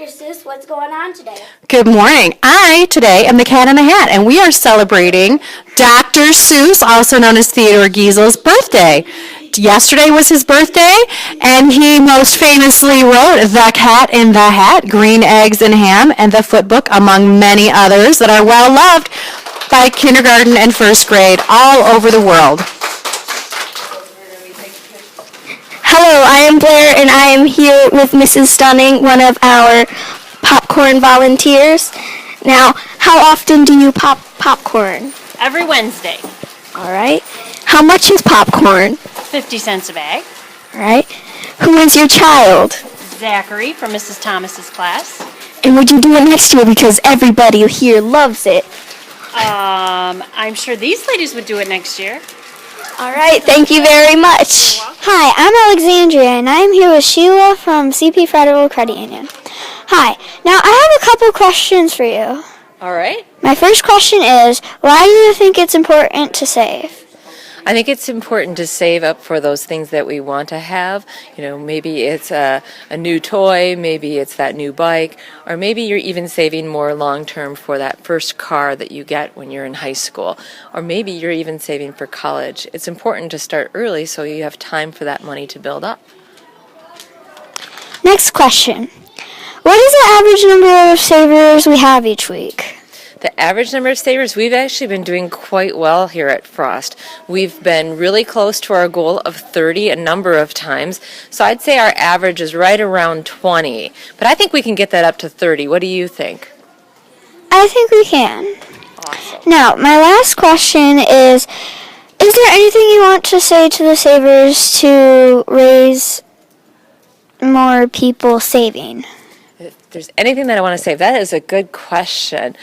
Seuss, what's going on today? Good morning. I, today, am the Cat in the Hat, and we are celebrating Dr. Seuss, also known as Theodore Geisel's birthday. Yesterday was his birthday, and he most famously wrote The Cat in the Hat, Green Eggs and Ham, and The Footbook, among many others that are well loved by kindergarten and first grade all over the world. Hello, I am Blair, and I am here with Mrs. Stunning, one of our popcorn volunteers. Now, how often do you pop popcorn? Every Wednesday. All right. How much is popcorn? 50 cents a bag. All right. Who is your child? Zachary from Mrs. Thomas's class. And would you do it next year because everybody here loves it? I'm sure these ladies would do it next year. All right. Thank you very much. Hi, I'm Alexandria, and I'm here with Sheila from CP Federal Credit Union. Hi. Now, I have a couple questions for you. All right. My first question is, why do you think it's important to save? I think it's important to save up for those things that we want to have. You know, maybe it's a new toy, maybe it's that new bike, or maybe you're even saving more long-term for that first car that you get when you're in high school, or maybe you're even saving for college. It's important to start early so you have time for that money to build up. Next question. What is the average number of savers we have each week? The average number of savers, we've actually been doing quite well here at Frost. We've been really close to our goal of 30 a number of times. So I'd say our average is right around 20. But I think we can get that up to 30. What do you think? I think we can. Awesome. Now, my last question is there anything you want to say to the savers to raise more people saving? If there's anything that I want to say, that is a good question.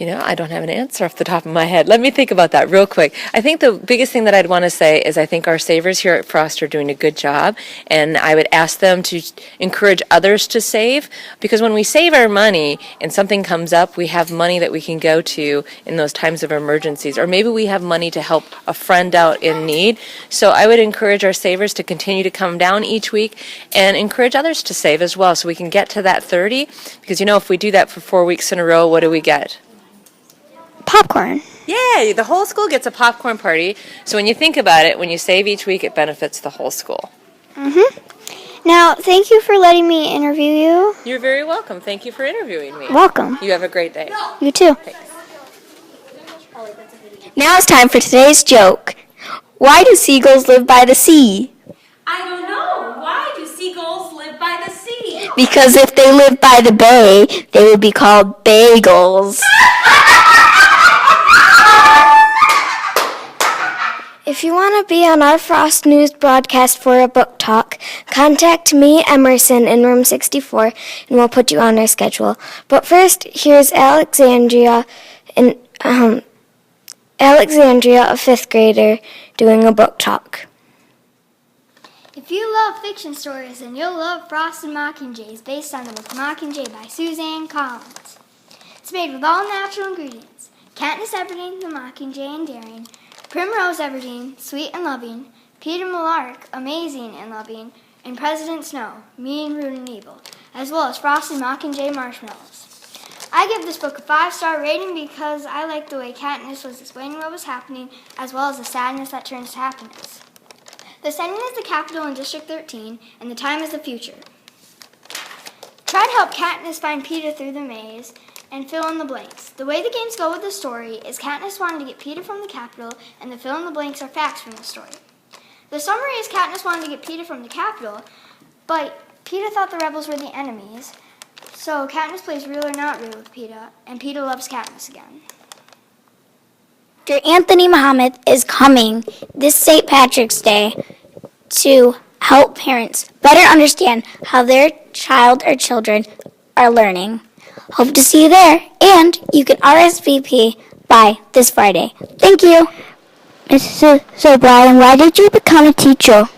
I don't have an answer off the top of my head. Let me think about that real quick. I think the biggest thing that I'd want to say is I think our savers here at Frost are doing a good job, and I would ask them to encourage others to save, because when we save our money and something comes up, we have money that we can go to in those times of emergencies, or maybe we have money to help a friend out in need. So I would encourage our savers to continue to come down each week and encourage others to save as well so we can get to that 30, because if we do that for 4 weeks in a row, what do we get? Popcorn. Yeah, the whole school gets a popcorn party. So when you think about it, when you save each week, it benefits the whole school. Now, thank you for letting me interview you. You're very welcome. Thank you for interviewing me. Welcome. You have a great day. You too. Thanks. Now it's time for today's joke. Why do seagulls live by the sea? I don't know. Why do seagulls live by the sea? Because if they lived by the bay, they would be called bagels. If you want to be on our Frost News broadcast for a book talk, contact me, Emerson, in room 64, and we'll put you on our schedule. But first, here's Alexandria, a fifth grader, doing a book talk. If you love fiction stories, then you'll love Frost and Mockingjays, based on the book Mockingjay by Suzanne Collins. It's made with all natural ingredients: Katniss Everdeen, the Mockingjay and daring; Primrose Everdeen, sweet and loving; Peter Malark, amazing and loving; and President Snow, mean, rude, and evil, as well as Frost and Mockingjay marshmallows. I give this book a 5-star rating because I like the way Katniss was explaining what was happening, as well as the sadness that turns to happiness. The setting is the Capitol in District 13, and the time is the future. Try to help Katniss find Peter through the maze and fill in the blanks. The way the games go with the story is Katniss wanted to get Peter from the Capitol, and the fill in the blanks are facts from the story. The summary is Katniss wanted to get Peter from the Capitol, but Peter thought the rebels were the enemies, so Katniss plays real or not real with Peter, and Peter loves Katniss again. Dr. Anthony Muhammad is coming this St. Patrick's Day to help parents better understand how their child or children are learning. Hope to see you there, and you can RSVP by this Friday. Thank you. So Brian, why did you become a teacher?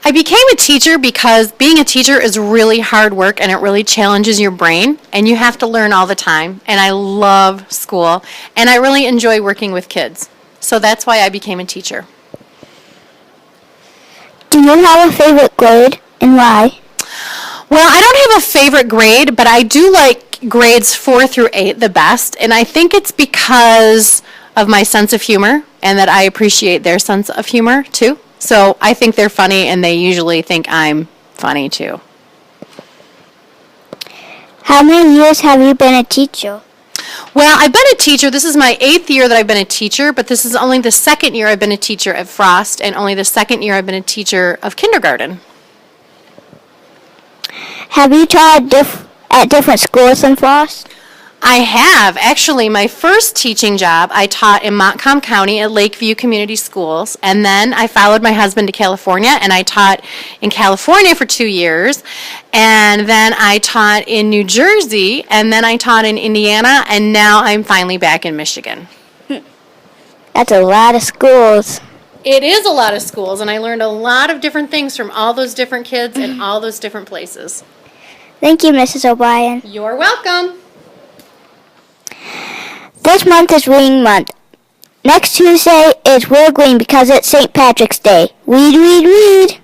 I became a teacher because being a teacher is really hard work and it really challenges your brain, and you have to learn all the time. And I love school, and I really enjoy working with kids. So that's why I became a teacher. Do you have a favorite grade and why? Well, I don't have a favorite grade, but I do like grades 4 through 8 the best, and I think it's because of my sense of humor and that I appreciate their sense of humor too. So I think they're funny, and they usually think I'm funny too. How many years have you been a teacher? Well, I've been a teacher. This is my 8th year that I've been a teacher, but this is only the 2nd year I've been a teacher at Frost, and only the 2nd year I've been a teacher of kindergarten. Have you taught at different schools in Frost? I have. Actually, my first teaching job, I taught in Montcalm County at Lakeview Community Schools, and then I followed my husband to California, and I taught in California for 2 years, and then I taught in New Jersey, and then I taught in Indiana, and now I'm finally back in Michigan. That's a lot of schools. It is a lot of schools, and I learned a lot of different things from all those different kids in all those different places. Thank you, Mrs. O'Brien. You're welcome. This month is Reading Month. Next Tuesday is Wear Green because it's St. Patrick's Day. Read, read, read.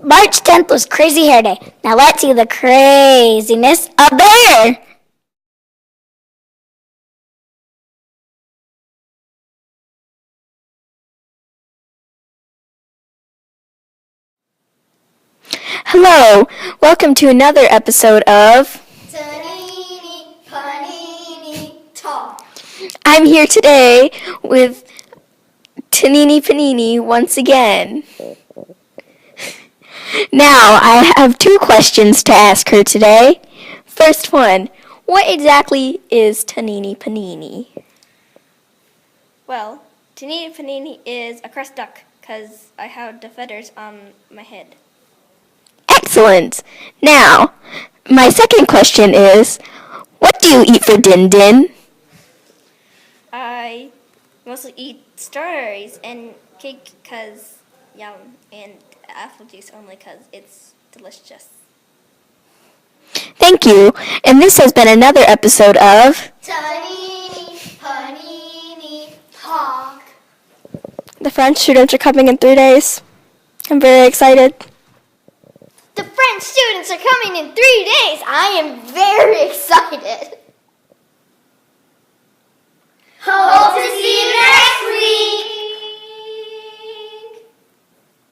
March 10th was Crazy Hair Day. Now let's see the craziness of the hair. Hello, welcome to another episode of Tanini, panini, talk. I'm here today with Tanini Panini once again. Now, I have 2 questions to ask her today. First one, what exactly is Tanini Panini? Well, Tanini Panini is a crust duck because I have the feathers on my head. Excellent. Now, my second question is, what do you eat for Din Din? I mostly eat strawberries and cake because yum, and apple juice only because it's delicious. Thank you. And this has been another episode of Tanini, panini, talk. The French students are coming in 3 days. I'm very excited. The French students are coming in 3 days. I am very excited.